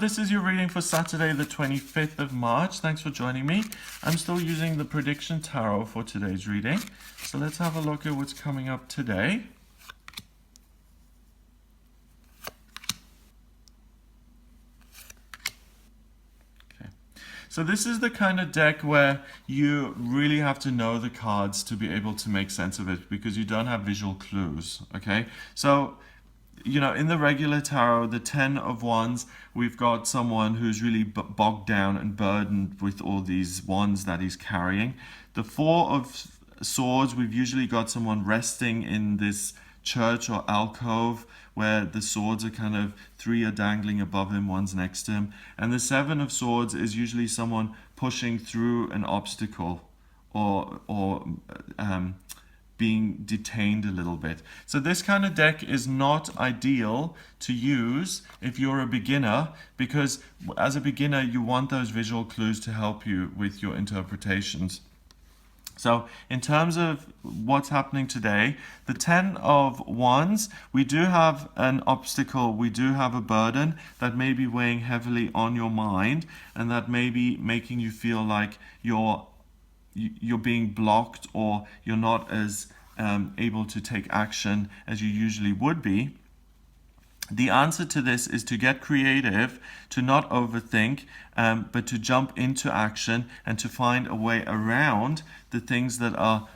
this is your reading for Saturday, the 25th of March. Thanks for joining me. I'm still using the prediction tarot for today's reading. So let's have a look at what's coming up today. Okay. So this is the kind of deck where you really have to know the cards to be able to make sense of it, because you don't have visual clues, okay? So, you know, in the regular tarot, the 10 of Wands, we've got someone who's really bogged down and burdened with all these wands that he's carrying. The 4 of Swords, we've usually got someone resting in this church or alcove where the swords are kind of, 3 are dangling above him, 1's next to him. And the 7 of Swords is usually someone pushing through an obstacle or being detained a little bit. So this kind of deck is not ideal to use if you're a beginner, because as a beginner you want those visual clues to help you with your interpretations. So in terms of what's happening today, the 10 of Wands, we do have an obstacle, we do have a burden that may be weighing heavily on your mind, and that may be making you feel like you're being blocked, or you're not as able to take action as you usually would be. The answer to this is to get creative, to not overthink, but to jump into action and to find a way around the things that are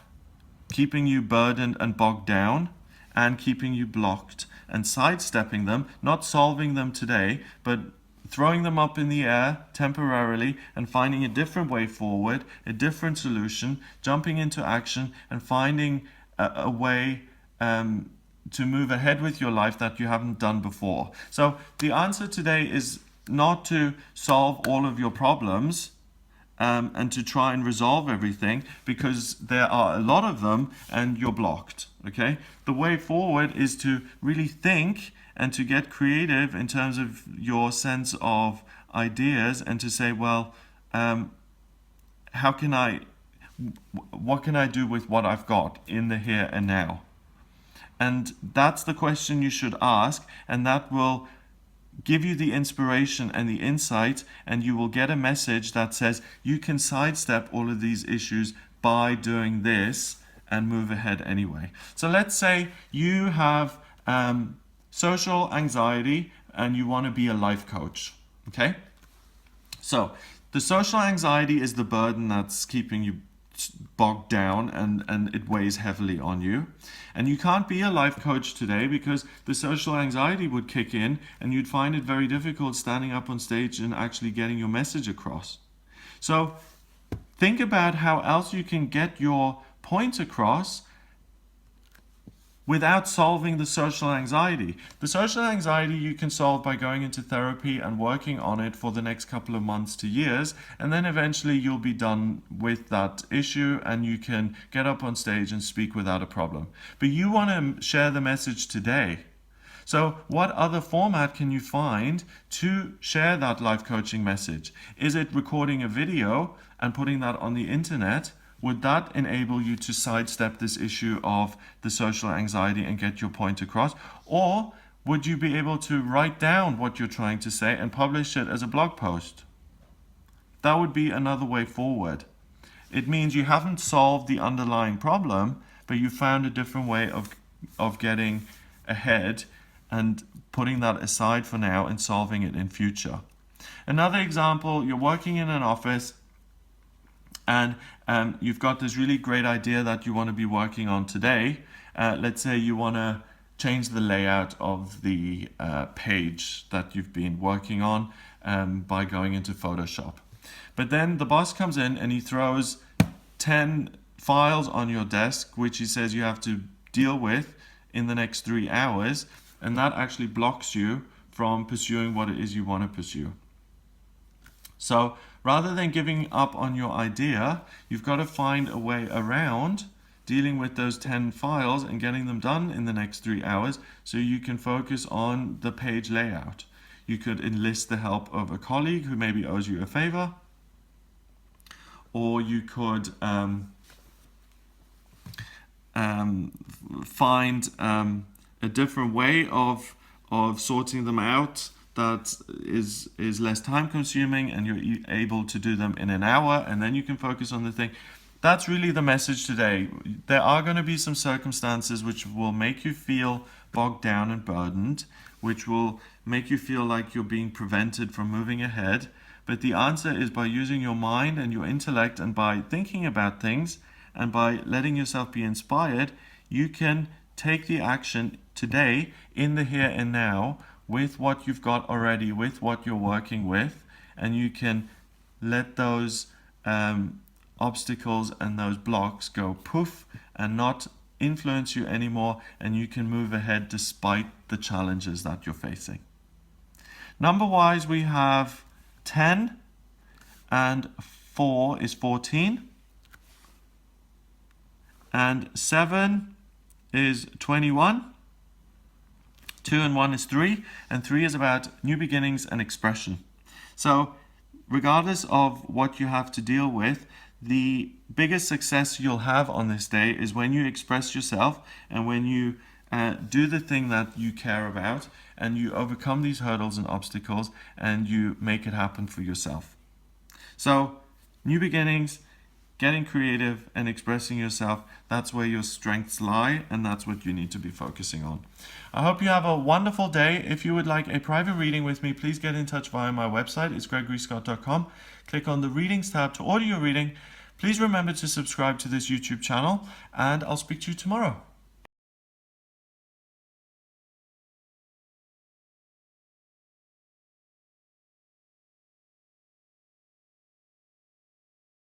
keeping you burdened and bogged down and keeping you blocked, and sidestepping them, not solving them today, but throwing them up in the air temporarily and finding a different way forward, a different solution, jumping into action and finding a way to move ahead with your life that you haven't done before. So the answer today is not to solve all of your problems and to try and resolve everything, because there are a lot of them and you're blocked, okay? The way forward is to really think and to get creative in terms of your sense of ideas, and to say, well, what can I do with what I've got in the here and now? And that's the question you should ask, and that will give you the inspiration and the insight, and you will get a message that says you can sidestep all of these issues by doing this and move ahead anyway. So let's say you have social anxiety and you want to be a life coach, okay? So the social anxiety is the burden that's keeping you bogged down, and it weighs heavily on you. And you can't be a life coach today because the social anxiety would kick in and you'd find it very difficult standing up on stage and actually getting your message across. So think about how else you can get your point across without solving the social anxiety. The social anxiety you can solve by going into therapy and working on it for the next couple of months to years, and then eventually you'll be done with that issue and you can get up on stage and speak without a problem. But you want to share the message today. So what other format can you find to share that life coaching message? Is it recording a video and putting that on the internet? Would that enable you to sidestep this issue of the social anxiety and get your point across? Or would you be able to write down what you're trying to say and publish it as a blog post? That would be another way forward. It means you haven't solved the underlying problem, but you found a different way of getting ahead and putting that aside for now and solving it in future. Another example, you're working in an office and you've got this really great idea that you want to be working on today. Let's say you want to change the layout of the page that you've been working on by going into Photoshop. But then the boss comes in and he throws 10 files on your desk, which he says you have to deal with in the next 3 hours, and that actually blocks you from pursuing what it is you want to pursue. So rather than giving up on your idea, you've got to find a way around dealing with those 10 files and getting them done in the next 3 hours so you can focus on the page layout. You could enlist the help of a colleague who maybe owes you a favor, or you could find a different way of sorting them out that is less time consuming, and you're able to do them in an hour, and then you can focus on the thing. That's really the message today. There are going to be some circumstances which will make you feel bogged down and burdened, which will make you feel like you're being prevented from moving ahead. But the answer is by using your mind and your intellect, and by thinking about things, and by letting yourself be inspired, you can take the action today in the here and now with what you've got already, with what you're working with, and you can let those obstacles and those blocks go poof and not influence you anymore, and you can move ahead despite the challenges that you're facing. Number wise, we have 10 and 4 is 14, and 7 is 21, 2 and 1 is 3, and 3 is about new beginnings and expression. So regardless of what you have to deal with, the biggest success you'll have on this day is when you express yourself, and when you do the thing that you care about, and you overcome these hurdles and obstacles, and you make it happen for yourself. So new beginnings, getting creative and expressing yourself, that's where your strengths lie, and that's what you need to be focusing on. I hope you have a wonderful day. If you would like a private reading with me, please get in touch via my website. It's gregoryscott.com. Click on the readings tab to order your reading. Please remember to subscribe to this YouTube channel, and I'll speak to you tomorrow.